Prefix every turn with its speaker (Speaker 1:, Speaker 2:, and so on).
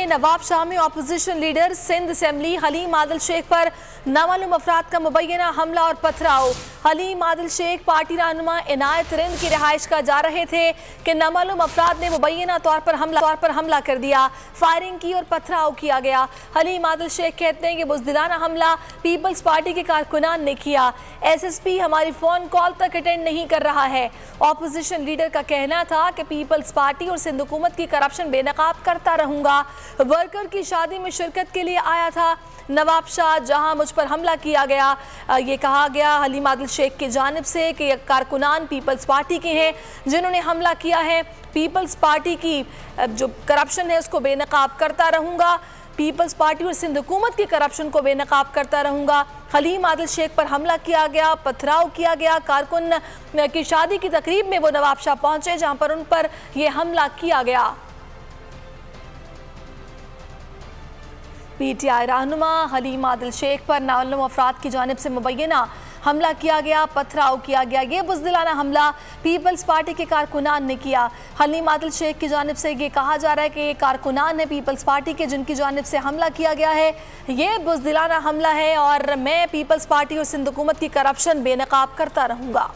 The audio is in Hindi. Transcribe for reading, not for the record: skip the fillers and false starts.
Speaker 1: नवाब शाह में opposition leader Sindh assembly Haleem Adil Sheikh पर नामालूम अफराद का मुबैना हमला और पथराव। हलीम आदिल शेख पार्टी रहनुमा इनायत रिंद की रिहाइश का जा रहे थे कि नामालूम अफराद ने मुबैना तौर पर हमला कर दिया, फायरिंग की और पथराव किया गया। हलीम आदिल शेख कहते हैं कि बुज़दिलाना हमला पीपल्स पार्टी के कारकुनान ने किया। SSP हमारी फ़ोन कॉल तक अटेंड नहीं कर रहा है। अपोजिशन लीडर का कहना था कि पीपल्स पार्टी और सिंध हुकूमत की करप्शन बेनकाब करता रहूँगा। वर्कर की शादी में शिरकत के लिए आया था नवाब शाह, जहां मुझ पर हमला किया गया। ये कहा गया हलीम आदिल शेख की जानिब से कि कारकुनान पीपल्स पार्टी के हैं जिन्होंने हमला किया है। पीपल्स पार्टी की जो करप्शन है उसको बेनकाब करता रहूँगा, पीपल्स पार्टी और सिंध हुकूमत की करप्शन को बेनकाब करता रहूँगा। हलीम आदिल शेख पर हमला किया गया, पथराव किया गया। कारकुन की शादी की तकरीब में वो नवाब शाह पहुँचे जहाँ पर उन पर यह हमला किया गया। PTI रहनुमा हलीम आदिल शेख पर नामालूम अफराद की जानिब से मुबैना हमला किया गया, पथराव किया गया। ये बुज़दिलाना हमला पीपल्स पार्टी के कारकुनान ने किया। हलीम आदिल शेख की जानिब से ये कहा जा रहा है कि ये कारकुनान है पीपल्स पार्टी के जिनकी जानिब से हमला किया गया है। ये बुज़दिलाना हमला है और मैं पीपल्स पार्टी और सिंध हुकूमत की करप्शन बेनकाब करता रहूँगा।